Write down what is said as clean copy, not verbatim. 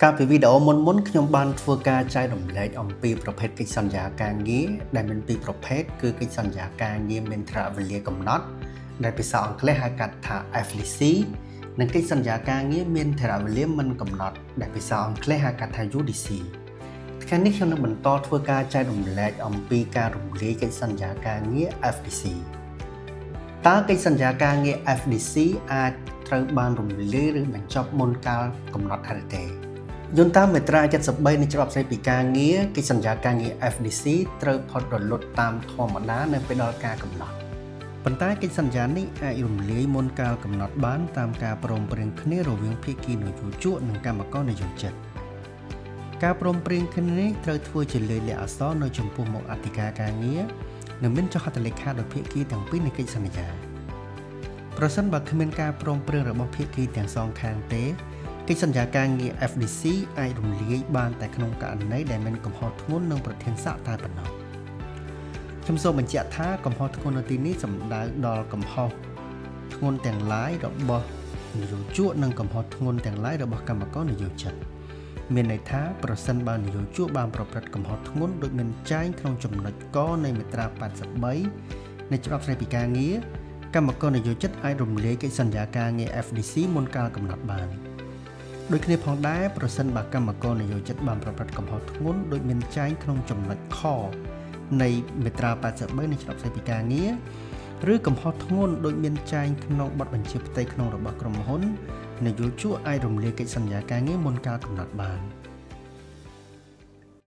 កាលពីវីដេអូមុនខ្ញុំបានធ្វើការចែករំលែកអំពីប្រភេទកិច្ចសន្យាការងារដែលមានពីរប្រភេទគឺកិច្ចសន្យាការងារមានថ្នាក់វេលាកំណត់ដែលភាសាអង់គ្លេសហៅកាត់ថា FTC និងកិច្ចសន្យាការងារមានថ្នាក់វេលាមិនកំណត់ដែលភាសាអង់គ្លេសហៅកាត់ថា UDC ថ្ងៃនេះខ្ញុំនឹងបន្តធ្វើការចែករំលែកអំពីការរំលាយកិច្ចសន្យាការងារ FTC តើកិច្ចសន្យាការងារ FTC អាចត្រូវបានរំលាយឬបញ្ចប់មុនកាលកំណត់ហើយទេយន្តតាមមាត្រា73នៃច្បាប់ស្តីពីការងារកិច្ចសន្យាការងារ FTC ត្រូវផុតរលត់តាមធម្មតានៅពេលដល់ការកំណត់ប៉ុន្តែកិច្ចសន្យានេះអាចរំលាយមុនកាលកំណត់បានតាមការព្រមព្រៀងគ្នារវាងភាគីនយោជកនិងកម្មករនយោជិតការព្រមព្រៀងគ្នានេះត្រូវធ្វើជាលាយលក្ខណ៍អក្សរនៅចំពោះមុខអធិការការងារនិងមានចុះហត្ថលេខាដោយភាគីទាំងពីរនៃកិច្ចសន្យាប្រសិនបើគ្មានការព្រមព្រៀងរបស់ភាគីទាំងសងខាងទេកិច្ចសន្យាការងារ FTC អាចរំលាយបានតែក្នុងករណីដែលមានកំហុសធ្ងន់និងប្រធានស័ក្តិតែប៉ុណ្ណោះខ្ញុំសូមបញ្ជាក់ថាកំហុសធ្ងន់នៅទីនេះសំដៅដល់កំហុសធ្ងន់ទាំងឡាយរបស់នយោជកនិងកំហុសធ្ងន់ទាំងឡាយរបស់កម្មករនយោជិតមានន័យថាប្រសិនបើនយោជកបានប្រព្រឹត្តកំហុសធ្ងន់ដូចមានចែងក្នុងចំណុចកនៃមាត្រា83នៃច្បាប់ស្តីពីការងារកម្មករនយោជិតអាចរំលាយកិច្ចសន្យាការងារ FTC មុនកាលកំណត់បានដូចគ្នាផងដែរប្រសិនបើកម្មករនយោជិតបានប្រព្រឹត្តកំហុសធ្ងន់ដូចមានចែងក្នុងចំណុចខនៃមាត្រា83នៃច្បាប់ស្តីពីការងារឬកំហុសធ្ងន់ដូចមានចែងក្នុងបទបញ្ជាផ្ទៃក្នុងរបស់ក្រុមហ៊ុននយោជកអាចរំលាយកិច្ចសន្យាការងារមុនកាលកំណត់បាន